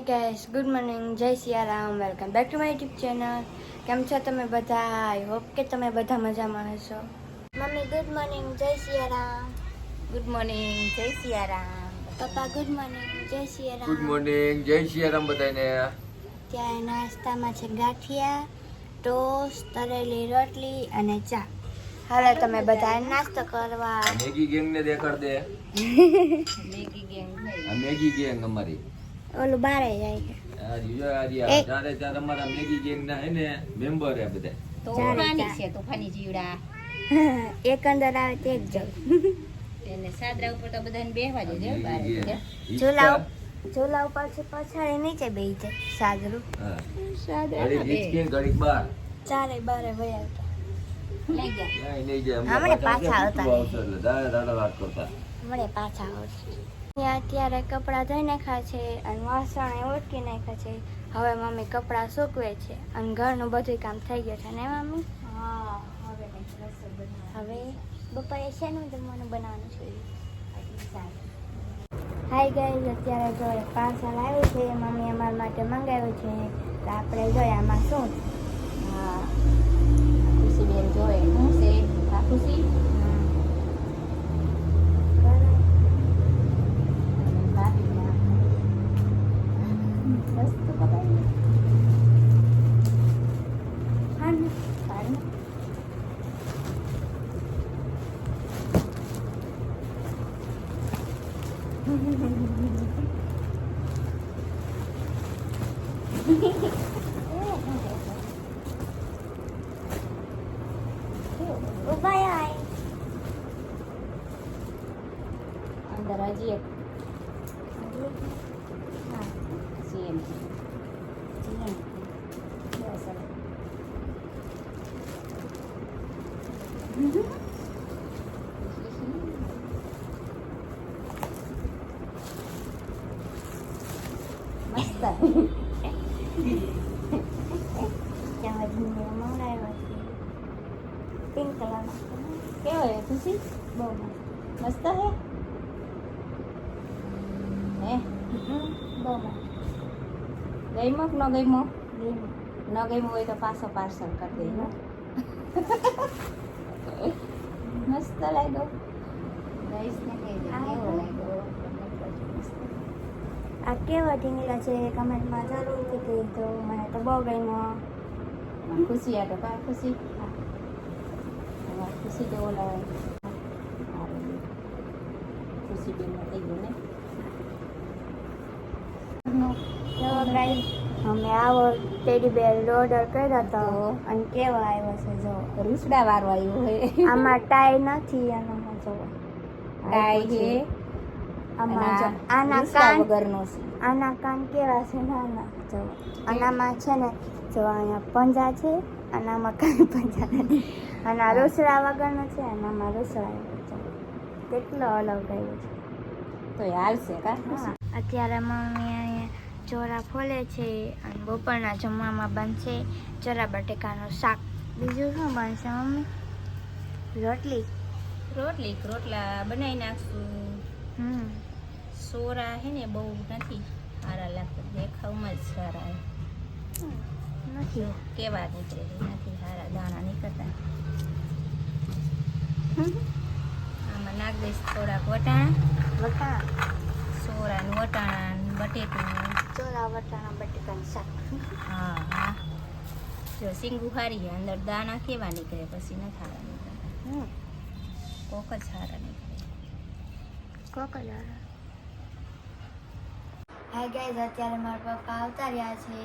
Guys, good morning, જય Siyaram, welcome back to my YouTube channel. કેમ છો તમે બધા? આઈ હોપ કે તમે બધા મજામાં હશો. મમ્મી ગુડ મોર્નિંગ, જય સિયારામ. ગુડ મોર્નિંગ, જય સિયારામ. પપ્પા ગુડ મોર્નિંગ, જય સિયારામ. ગુડ મોર્નિંગ, જય સિયારામ બધાને. ત્યાં નાસ્તામાં છે ગાંઠિયા, ટોસ્ટ, તળેલી રોટલી અને ચા. હાલો તમે બધા નાસ્તો કરવા. મેગી ગેંગ ને દેખાડ દે. મેગી ગેંગ આ મેગી ગેંગ અમારી. ઓલું બારે જાય છે. આ ચારે ચાર અમારા મેગી ગેંગ ના હે ને મેમ્બર હે બધા. તોફાની છે, તોફાની જીવડા. એક અંદર આવે તે જ જાવ. એને સાદરા ઉપર તો બધાને બેહવા જ દે બારે. ઝોલા ઉપર છે, પછાડી નીચે બેહી જાય સાદરું. હા. સાદરા ઘડીક હિચકે, ઘડીક બાર. ચારે બારે વયા આવતા. લઈ ગયા. ક્યાંય નહીં જાય. હમણાં પાછા આવતા. આવશે એટલે દાડા વાત કરતા. મળે પાછા આવશે. ત્યાં અત્યારે કપડાં ધોઈ નાખ્યા છે અને વાસણ એ ઉટકી નાખ્યા છે. હવે મમ્મી કપડાં સૂકવે છે અને ઘરનું બધું કામ થઈ ગયું છે ને મમ્મી? હા, હવે કંઈક રસોઈ બનાવવાની. હવે બપોરે શેનું જમવાનું બનાવવાનું છે? હાય ગાઈઝ, અત્યારે જો પાર્સલ આવ્યું છે, મમ્મી અમારા માટે મંગાવ્યું છે. તો આપણે જોઈએ આમાં શું છે. હા, ખુશીબેન જોએ શું છે આ ખુશી ભાભીના વસ્તુ કપાઈ ઉભા અંદર હજી એક સેમ બસ હવે. મસ્ત ત્યાં હજી મંગાવ્યો છે પિંક કલરનો. કેવો હે ખુશી? બહુ મસ્ત. મસ્ત હે બહુ મસ્ત. ગઈમો કે ન ગઈમો? લીમો. ન ગઈમો હોય તો પાછો પાર્સલ કરી દે. મસ્ત લાગ્યો. ગઈસને કહી દે કેવો લાગ્યો. આ કેવો ઢીંગલા છે કમેન્ટમાં જરૂરથી કહેજો. મને તો બહુ ગમ્યો. ખુશી આ તો કા ખુશી ખુશી તો ઓલા ખુશી બેન થઈ ગયું ને. તો ગાઈસ, અમે આવો ટેડી બેર ઓર્ડર કર્યો હતો અને કેવો આવ્યો છે જો. રૂસડા વાળો આવ્યો હોય. આમાં ટાઈ નથી અને આમાં જો ટાઈ છે. આમાં જો આના રૂસડા કાન વગરનો છે. આના કાન કેવા છે નાના જો. આનામાં છે ને જો અહીંયા પંજા છે અને આમાં કાંઈ પંજા નથી. અને આ રૂસડા વગરનો છે અને આમાં રૂસડા આવ્યો છે. કેટલો અલગ આવ્યો છે. તો એ હાલશે કા હા, અત્યારે મમ્મી અહીંયા ચોરા ફોલે છે અને બપોરના જમવામાં બનશે ચોરા બટેકાનું શાક. બીજું શું બનશે મમ્મી? રોટલી. રોટલા બનાવી નાખશું. સોરા હે ને બહુ નથી સારા લાગતા, દેખાવમાં જ સારા નથી. કેવા નીકળે નથી સારા દાણા નીકળતા. આમાં નાખ દઈશ થોડાક વટાણા, સોરાનું વટાણા, બટેટું. ચોરા વટાણા બટેકાનું શાક. હા જો સિંગુ હારી અંદર દાણા કેવા નીકળે પછી નથી સારા નીકળતા. કોક જ સારા નીકળે. હાય ગાઈઝ, અત્યારે મારા પપ્પા આવતા રહ્યા છે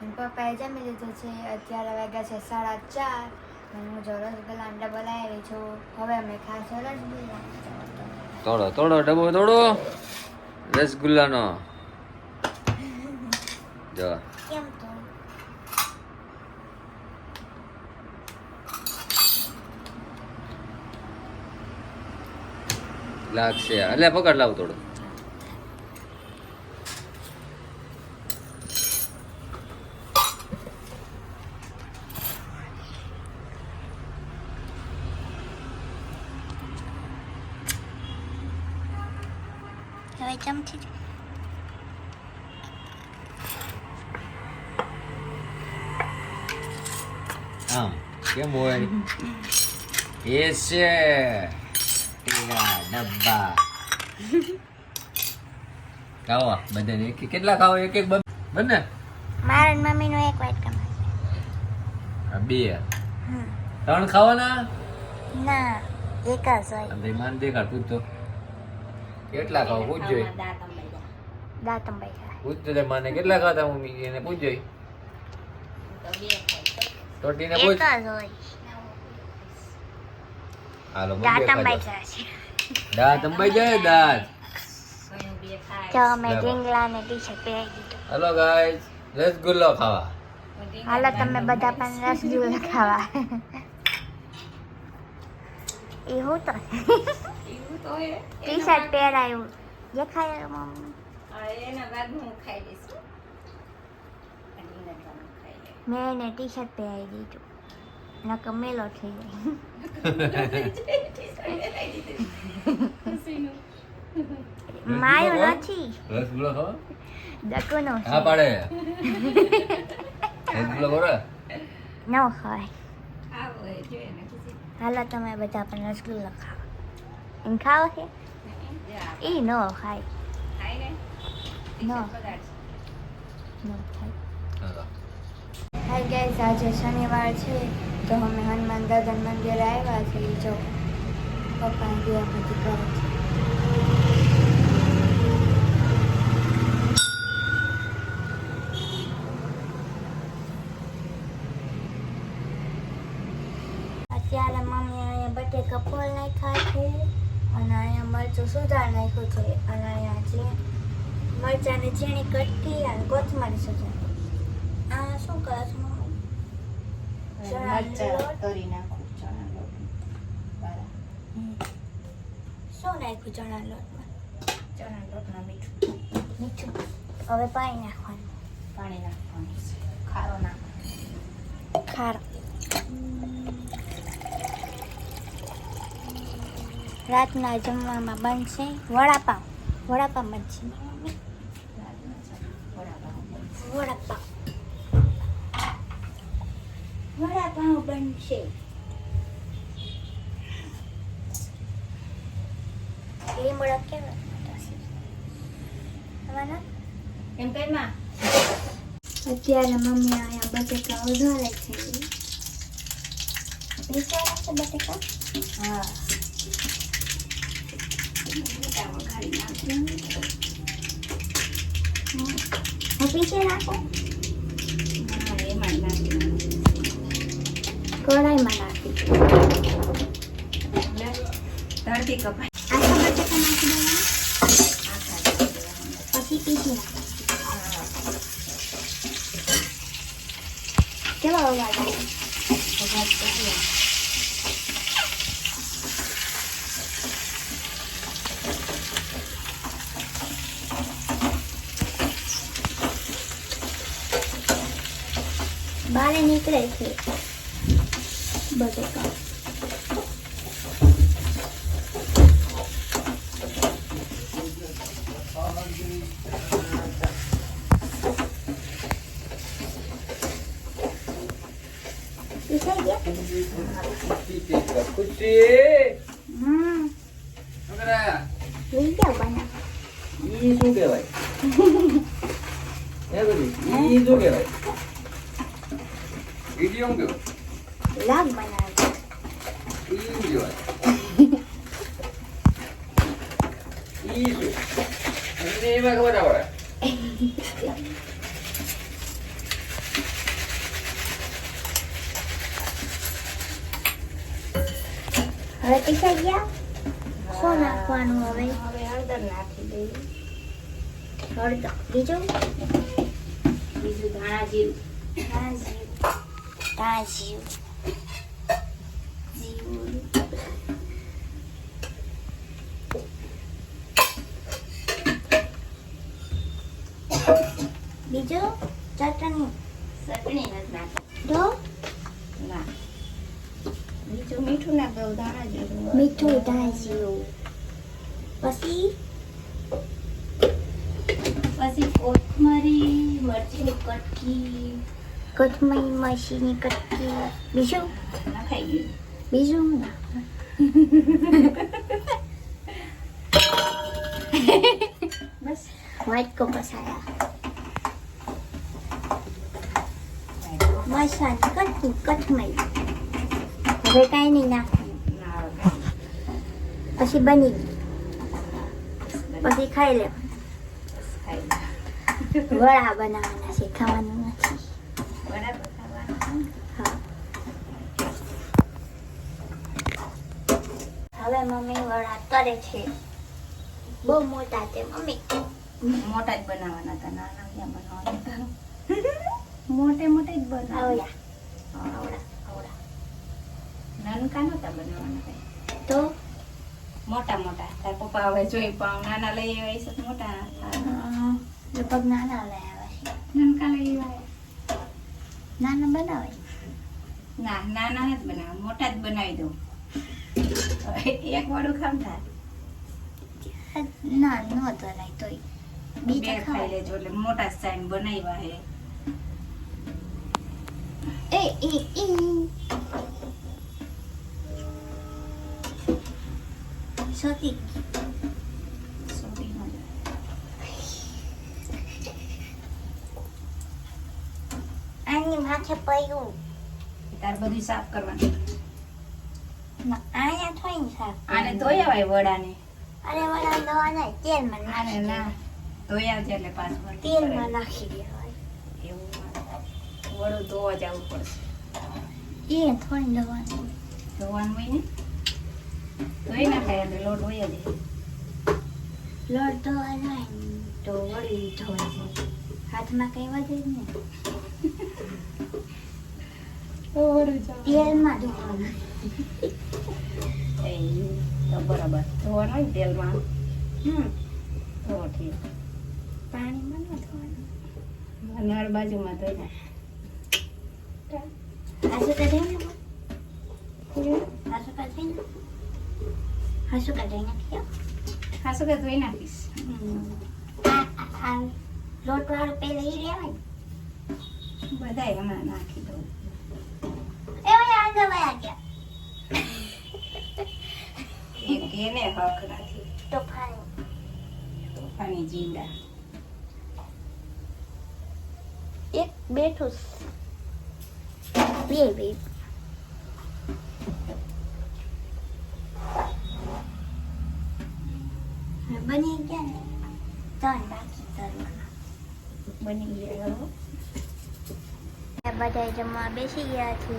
અને પપ્પાએ જમી લીધું છે. અત્યારે વાગ્યા છે 4:30 અને હું જો રસગુલ્લા ડબલ આવી છું. હવે અમે ખાશું રસગુલ્લા. તોડો ડબ્બો તોડો રસગુલ્લાનો. જો કેમ તો લાગશે. એટલે પકડ લાવ થોડો. હવે ચમચી આમ કેમ હોય એ છે તેરા ડબ્બા ખાવા બધાને એક કેટલા ખાવો એક એક બંને મારા ને મમ્મીનો એક વાઇટ કમાય. આ બે ત્રણ ખાવાના ના એક જ હોય. ભાઈ માન દેખાડ પૂછ તો કેટલા ખાવ પૂછ જોઈ દાંત અંબાઈ ખાય. પૂછ તો માને કેટલા ખાતા મમ્મી એને પૂછ જોઈ ટોટીને એક પૂછ જ હોય. હાલો દાંત અંબાઈ જાય છે. દાંત અંબાઈ જાય દાંત તો અમે ઢીંગલા ને ટી-શર્ટ પહેરાવી દીધું. હેલો ગાઈસ રસગુલ્લો ખાવા હાલો તમે બધા પણ રસગુલ્લા ખાવા. એ હું તો ટી-શર્ટ પહેરાયું દેખાય મમ્મી. મેં એને ટી-શર્ટ પહેરાવી દીધું નકર મેલો થઈ જાય. માયો નથી રસગુલ્લો ખાવા દકુનો હા પાડે રસગુલ્લો ખોરે ન ખાય. હાલો તમે બધા પણ રસગુલ્લા ખાવા. એમ ખાવ છે એ ન ખાય ન ખાય. હાલો હાય ગાઈસ આજે શનિવાર છે તો અમે હનુમાન દાદા મંદિરે આવ્યા છીએ. જો પપ્પા દિયા બધી કરે છે. અત્યારે મમ્મી અહીંયા બટેકા ફોલ નાખ્યા છે અને અહીંયા મરચું સુધાર નાખ્યું છે અને અહીંયા છે મરચાંની ઝીણી કટકી અને કોથમરી સુધાર. આ શું કરે છે મમ્મી? શું નાખ્યું ચણા લોટમાં? મીઠું. હવે પાણી નાખવાનું. ખારો. રાતના જમવામાં બનશે વડાપાવ. વડાપાવ બનશે મમ્મી. વડાપાવ બનશે. લીમડો કેવો એમ કઈ માં અત્યારે મમ્મી અહીંયા બટેકા વધારે છે. પીસેલા છે બટેકા? હા હું પીસે નાખું એમાં નાખી કઢાઈમાં નાખી. ધરતી કપાય આખા બટેકા નાખી દેવાના પછી પીસી નાખો. કેવો અવાજ આવે? બારે નીકળે છે બટેકા. પીસાઈ ગયા? લઈ જાઓ બનાવ. ઈ શું કહેવાય હે બધી ઈ શું કહેવાય ઇડિયમ કહેવાય લાગ બનાવે. ઈ કહેવાય ઈ શું અને એમાં ખબર ના પડે હવે પીસાઈ ગયા? શું નાખવાનું હવે? હવે હળદર નાખી દઈએ. હળદર. બીજું? બીજું ધાણા જીરું. બીજું ચટણી. ચટણી નથી નાખી. તો ના બીજું મીઠું નાખવું ધાણા જીરું. મીઠું ધાણા. પછી પછી કોથમરી મરચીની કટકી કોથમરી મસીની કટકી બીજું નખાઈ ગયું. બીજું ના બસ વ્હાઈટ કો પસાયા મસાની કટકી કોથમરી હવે કાંઈ નહીં નાખવાનું ના આવે. પછી બની ગઈ પછી ખાઈ લે ખાઈ લો. વડા બનાવવાના છે ખાવાનું નથી બરાબર ખાવાનું. હા હવે મમ્મી વડા તરે છે બહુ મોટા છે મમ્મી મોટા જ બનાવવાના હતા, નાના ક્યાં બનાવવાના હતા. મોટે મોટે જ બનાવવાના. આવડા આવડા આવડા નાનકા નહોતા બનાવવાના કઈ. તો મોટા મોટા. તાર પપ્પા હવે જોઈ પણ નાના લઈ આવ્યા છે તો મોટા થાય. લગભગ નાના લઈ આવ્યા છે નાનકા લઈ આવ્યા. નાના બનાવે ના નાના નથી બનાવવા, મોટા જ બનાવી દઉં. એક વાળું ખામ થાય. ના નો તરાય તોય બે બીજા ખાઈ ખાય લેજો એટલે મોટા સાઈન બનાવ્યા હે. એ એ એ સોતી સોટી ન જાય. આની માથે પડ્યું તાર બધું સાફ કરવાનું. ના આયા થોઈ ને સાફ આને ધોઈ આવાય વડાને. અરે વડા દવાના તેલમાં આને નાખી ના ધોઈ આવજે એટલે પાછું તેલમાં નાખી દેવાય એવું વડું ધોવા જવું પડશે. એ થોડી દવાનું ધોવાનું હોય ને ધોઈ નાખાય એટલે લોટ હોય જ. લોટ ધોવા જાય ને તો વળી ધોવાઈ જાય હાથમાં કઈ વધે જ ને તેલમાં ધોવાનું એ તો બરાબર ધોવાનું હોય ને તેલમાં. તો ઠીક. પાણીમાં ન ધોવાનું નળ બાજુમાં ધોઈ નાખ. હાસુ કાઢી ને હાસુ કાઢી ને હાસુ કાઢી નાખ્યો હા શું કે ધોઈ નાખીશ. આ લોટ વાળું પેલા ઈ લેવાય બધાય હમણાં નાખી દઉં. એ ભાઈ આ દવા ગયા એક એને હક નથી. તોફાની તોફાની જીંડા. એક બેઠું બે બે બની ગયા ને ત્રણ બાકી તરવાના બની ગયા હો. બધા જમવા બેસી ગયા છે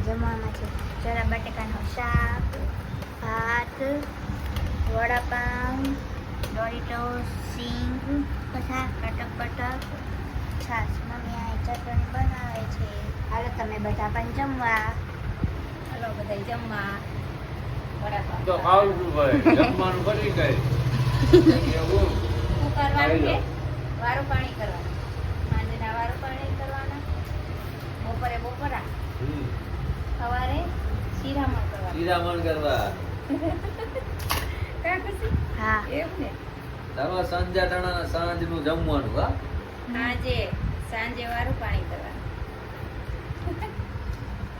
જમવામાં છે ચણા બટાકાનું શાક ભાત વડાપાઉં ડોરિટોસ સિંગ બધા કટક કટક છાશ મમ્મી આ ચટણી બનાવે છે હાલો તમે બધા પણ જમવા હાલો બધાય જમવા. વડાપાવ. તો ખાવું શું ભાઈ જમવાનું કરી કઈ એવું શું કરવાનું છે? વારું પાણી કરવાનું. સાંજના વારું પાણી કરવાના. બપોરે બપોરા. સવારે શિરામણ કરવાનું. શિરામણ કરવા કાં ખુશી? હા એવું ને. તારા સંજાટાણા સાંજનું જમવાનું હા સાંજે વારું પાણી કરવાનું.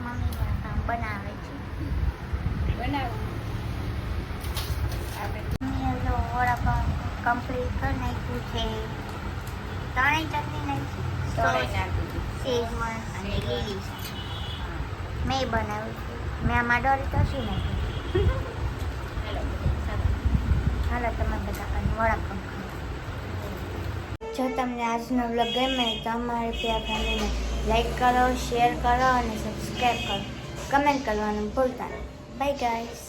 મમ્મી કામ બનાવે છે બનાવવું. આપણે મમ્મીએ જો વડાપાઉં કમ્પ્લીટ કરી નાખ્યું છે ત્રણેય ચટણી નાખી તળાઈ નાખી દીધું. શેઝવાન અને લીલી મેં બનાવ્યું છે મેં આમાં ડોરિટોસ નાખ્યું હાલો બધાય સાથે. હાલો તમે બધા અને વડાપાઉં ખાઓ. જો તમને આજનો વ્લોગ ગમે તો અમારી પ્રિયા ફેમિલીને લાઈક કરો શેર કરો અને સબસ્ક્રાઈબ કરો કમેન્ટ કરવાનું ભૂલતા નહીં બાય ગાઈસ.